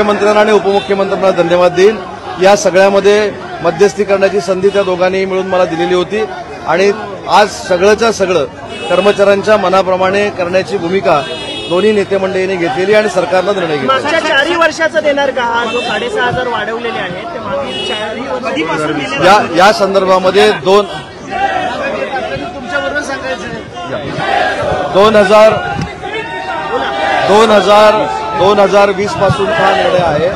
मुख्यमंत्र्यांना आणि उपमुख्यमंत्र्यांना धन्यवाद देईन। या सगळ्यामध्ये मध्यस्थी करण्याची संधी त्या दोघांनी मिळून मला दिलेली होती आणि आज सगळंच्या सगळं कर्मचाऱ्यांच्या मनाप्रमाणे करण्याची भूमिका दोन्ही नेते मंडळींनी घेतलेली आणि सरकारनं निर्णय घेतला। मागच्या 4 वर्षाचं देणार का? हा जो 6,500 वाढवलेले आहेत ते मागील 4 वर्ष या संदर्भामध्ये 2020 पासून हा निर्णय आहे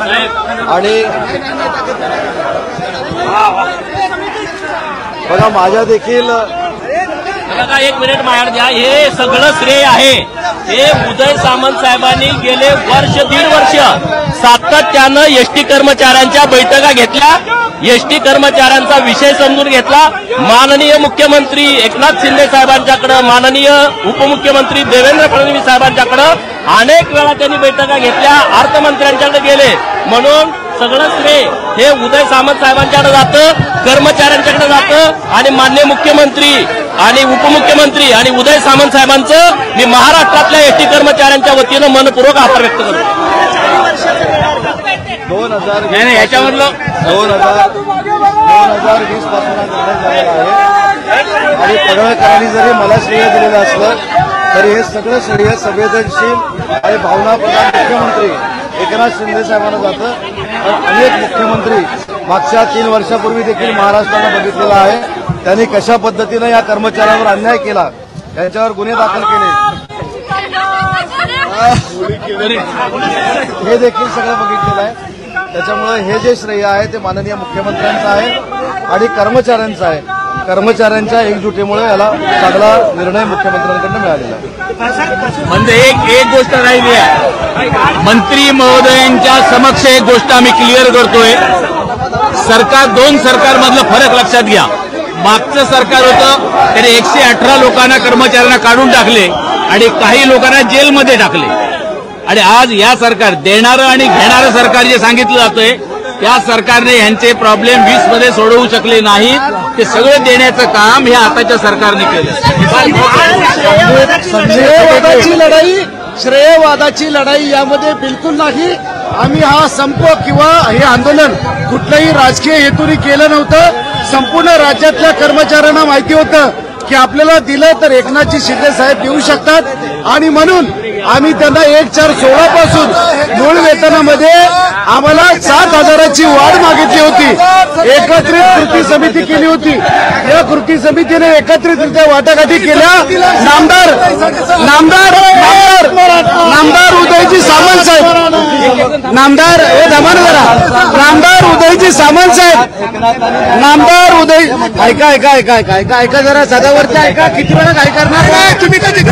आणि बघा माझ्या देखील एक मिनिट माहेर द्या। हे सगळं श्रेय आहे हे उदय सामंत साहेबांनी गेले वर्ष दीड वर्ष सातत्यानं एसटी कर्मचाऱ्यांच्या बैठका घेतल्या, एसटी कर्मचाऱ्यांचा विषय समजून घेतला। माननीय मुख्यमंत्री एकनाथ शिंदे साहेबांच्याकडे, माननीय उपमुख्यमंत्री देवेंद्र फडणवीस साहेबांच्याकडे अनेक वेळा त्यांनी बैठका घेतल्या, अर्थमंत्र्यांच्याकडे गेले। म्हणून सगळं श्रेय हे उदय सामंत साहेबांच्याकडे जातं, कर्मचाऱ्यांच्याकडे जातं आणि माननीय मुख्यमंत्री आणि उपमुख्यमंत्री आणि उदय सामंत साहेबांचं मी महाराष्ट्रातल्या एसटी कर्मचाऱ्यांच्या वतीनं मनपूर्वक आभार व्यक्त करतो। 2020 याच्यामधलं 2020 पासून निर्णय झालेला आहे आणि पडळकरांनी जरी मला श्रेय दिलेलं असलं तरी हे सगळं श्रेय संवेदनशील आणि भावनाप्रधान मुख्यमंत्री एकनाथ शिंदे साहेबांना जातं। अनेक मुख्यमंत्री मागच्या 3 वर्षापूर्वी देखील महाराष्ट्रानं बघितलेलं आहे, त्यांनी कशा पद्धतीनं या कर्मचाऱ्यांवर अन्याय केला, यांच्यावर गुन्हे दाखल केले, हे देखील सगळं बघितलेलं आहे। त्याच्यामुळे हे जे श्रेय आहे ते माननीय मुख्यमंत्र्यांचं आहे आणि कर्मचाऱ्यांचं आहे। कर्मचाऱ्यांच्या एकजुटीमुळे याला चांगला निर्णय मुख्यमंत्र्यांकडून मिळालेला आहे। म्हणजे एक गोष्ट राहिली आहे, मंत्री महोदयांच्या समक्ष एक गोष्ट आम्ही क्लिअर करतोय। सरकार 2 सरकारमधला फरक लक्षात घ्या। मागचं सरकार होतं त्याने 118 लोकांना कर्मचाऱ्यांना काढून टाकले आणि काही लोकांना जेलमध्ये टाकले आणि आज या सरकार देणारं आणि घेणारं सरकार जे सांगितलं जातंय त्या सरकारने यांचे प्रॉब्लेम 20 मध्ये सोडवू शकले नाहीत, ते सगळं देण्याचं काम हे आताच्या सरकारने केलं। श्रेयवादाची लढाई यामध्ये बिलकुल नाही। आम्ही हा संप किंवा हे आंदोलन कुठल्याही राजकीय हेतूने केलं नव्हतं। संपूर्ण राज्यातल्या कर्मचाऱ्यांना माहिती होतं की आपल्याला दिलं तर एकनाथजी शिंदे साहेब देऊ शकतात आणि म्हणून आम्ही त्यांना 1/4/16 पासून मूळ वेतनामध्ये आम्हाला 7,000ची वाढ मागितली होती। एकत्रित कृती समिती केली होती, या कृती समितीने एकत्रितरित्या वाटाघाटी केल्या। नामदार उदयजी सामंत साहेब, नामदार उदयजी सामंत साहेब, नामदार उदय ऐका जरा सदावरती ऐका, किती वेळा काय करणार तुम्ही, कधी